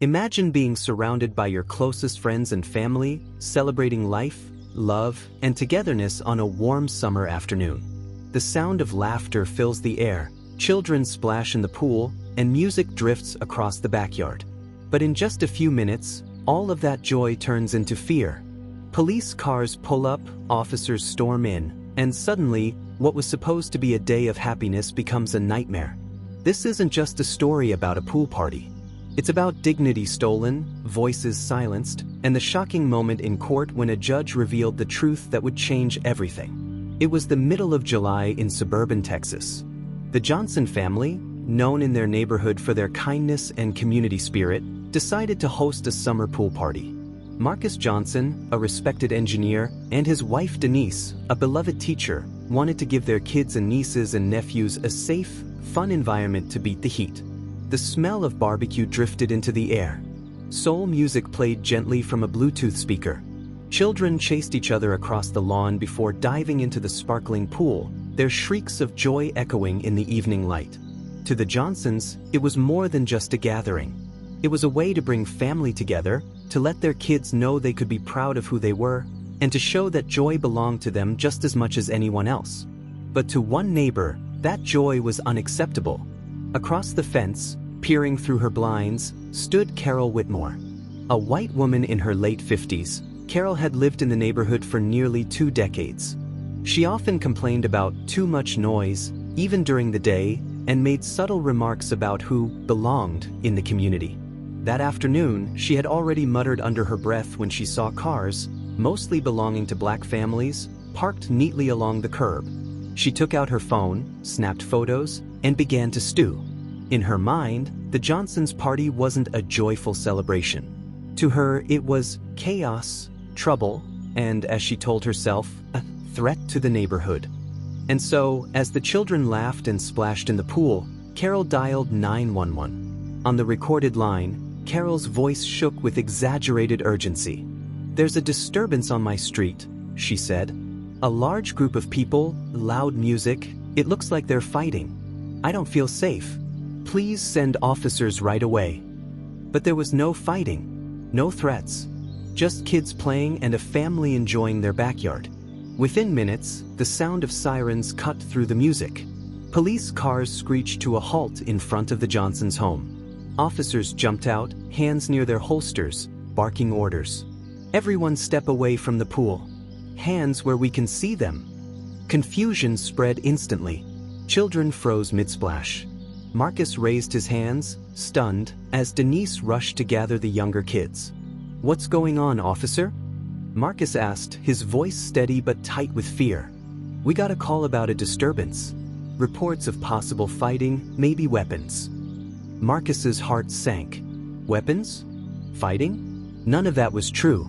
Imagine being surrounded by your closest friends and family, celebrating life, love, and togetherness on a warm summer afternoon. The sound of laughter fills the air, children splash in the pool, and music drifts across the backyard. But in just a few minutes, all of that joy turns into fear. Police cars pull up, officers storm in, and suddenly, what was supposed to be a day of happiness becomes a nightmare. This isn't just a story about a pool party. It's about dignity stolen, voices silenced, and the shocking moment in court when a judge revealed the truth that would change everything. It was the middle of July in suburban Texas. The Johnson family, known in their neighborhood for their kindness and community spirit, decided to host a summer pool party. Marcus Johnson, a respected engineer, and his wife Denise, a beloved teacher, wanted to give their kids and nieces and nephews a safe, fun environment to beat the heat. The smell of barbecue drifted into the air. Soul music played gently from a Bluetooth speaker. Children chased each other across the lawn before diving into the sparkling pool, their shrieks of joy echoing in the evening light. To the Johnsons, it was more than just a gathering. It was a way to bring family together, to let their kids know they could be proud of who they were, and to show that joy belonged to them just as much as anyone else. But to one neighbor, that joy was unacceptable. Across the fence, peering through her blinds, stood Carol Whitmore. A white woman in her late 50s, Carol had lived in the neighborhood for nearly 2 decades. She often complained about too much noise, even during the day, and made subtle remarks about who belonged in the community. That afternoon, she had already muttered under her breath when she saw cars, mostly belonging to black families, parked neatly along the curb. She took out her phone, snapped photos, and began to stew. In her mind, the Johnsons' party wasn't a joyful celebration. To her, it was chaos, trouble, and, as she told herself, a threat to the neighborhood. And so, as the children laughed and splashed in the pool, Carol dialed 911. On the recorded line, Carol's voice shook with exaggerated urgency. "There's a disturbance on my street," she said. "A large group of people, loud music, it looks like they're fighting. I don't feel safe. Please send officers right away." But there was no fighting, no threats, just kids playing and a family enjoying their backyard. Within minutes, the sound of sirens cut through the music. Police cars screeched to a halt in front of the Johnsons' home. Officers jumped out, hands near their holsters, barking orders. "Everyone step away from the pool. Hands where we can see them." Confusion spread instantly. Children froze mid-splash. Marcus raised his hands, stunned, as Denise rushed to gather the younger kids. "What's going on, officer?" Marcus asked, his voice steady but tight with fear. "We got a call about a disturbance. Reports of possible fighting, maybe weapons." Marcus's heart sank. Weapons? Fighting? None of that was true.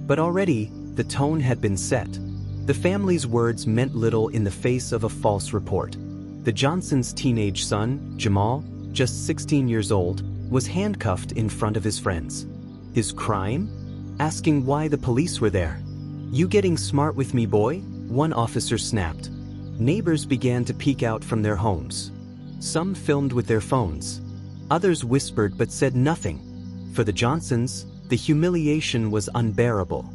But already, the tone had been set. The family's words meant little in the face of a false report. The Johnsons' teenage son, Jamal, just 16 years old, was handcuffed in front of his friends. His crime? Asking why the police were there. "You getting smart with me, boy?" one officer snapped. Neighbors began to peek out from their homes. Some filmed with their phones. Others whispered but said nothing. For the Johnsons, the humiliation was unbearable.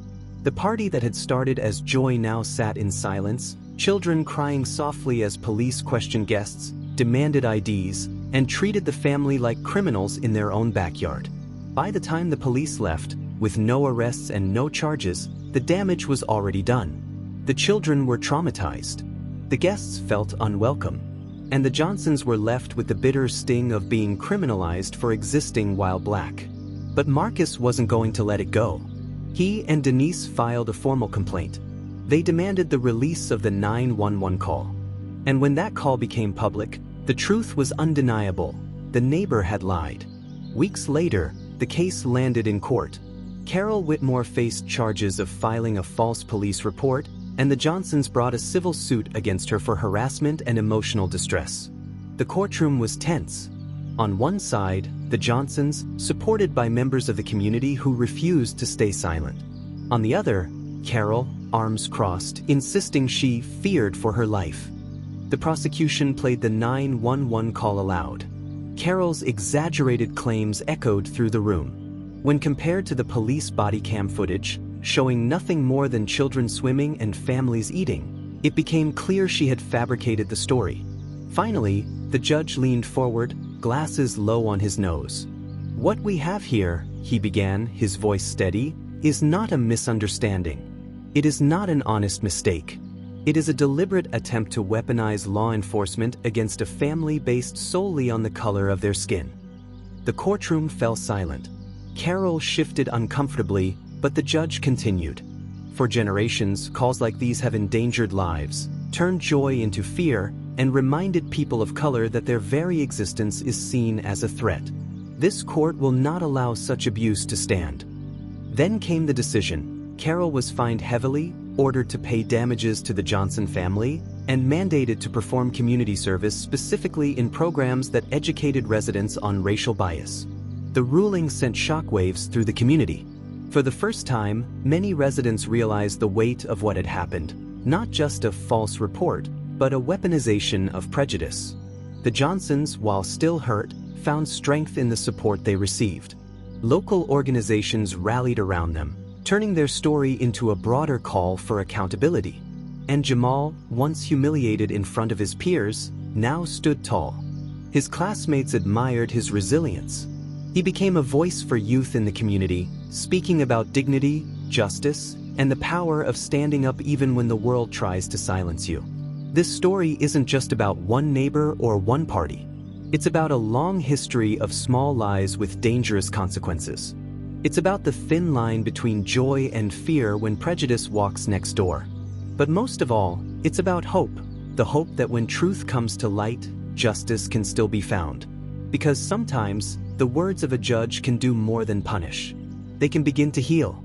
The party that had started as joy now sat in silence, children crying softly as police questioned guests, demanded IDs, and treated the family like criminals in their own backyard. By the time the police left, with no arrests and no charges, the damage was already done. The children were traumatized. The guests felt unwelcome. And the Johnsons were left with the bitter sting of being criminalized for existing while black. But Marcus wasn't going to let it go. He and Denise filed a formal complaint. They demanded the release of the 911 call. And when that call became public, the truth was undeniable. The neighbor had lied. Weeks later, the case landed in court. Carol Whitmore faced charges of filing a false police report, and the Johnsons brought a civil suit against her for harassment and emotional distress. The courtroom was tense. On one side, the Johnsons, supported by members of the community who refused to stay silent. On the other, Carol, arms crossed, insisting she feared for her life. The prosecution played the 911 call aloud. Carol's exaggerated claims echoed through the room. When compared to the police body cam footage, showing nothing more than children swimming and families eating, it became clear she had fabricated the story. Finally, the judge leaned forward, glasses low on his nose. "What we have here," he began, his voice steady, "is not a misunderstanding. It is not an honest mistake. It is a deliberate attempt to weaponize law enforcement against a family based solely on the color of their skin." The courtroom fell silent. Carol shifted uncomfortably, but the judge continued. "For generations, calls like these have endangered lives, turned joy into fear, and reminded people of color that their very existence is seen as a threat. This court will not allow such abuse to stand." Then came the decision. Carol was fined heavily, ordered to pay damages to the Johnson family, and mandated to perform community service specifically in programs that educated residents on racial bias. The ruling sent shockwaves through the community. For the first time, many residents realized the weight of what had happened, not just a false report, but a weaponization of prejudice. The Johnsons, while still hurt, found strength in the support they received. Local organizations rallied around them, turning their story into a broader call for accountability. And Jamal, once humiliated in front of his peers, now stood tall. His classmates admired his resilience. He became a voice for youth in the community, speaking about dignity, justice, and the power of standing up even when the world tries to silence you. This story isn't just about one neighbor or one party. It's about a long history of small lies with dangerous consequences. It's about the thin line between joy and fear when prejudice walks next door. But most of all, it's about hope. The hope that when truth comes to light, justice can still be found. Because sometimes, the words of a judge can do more than punish. They can begin to heal.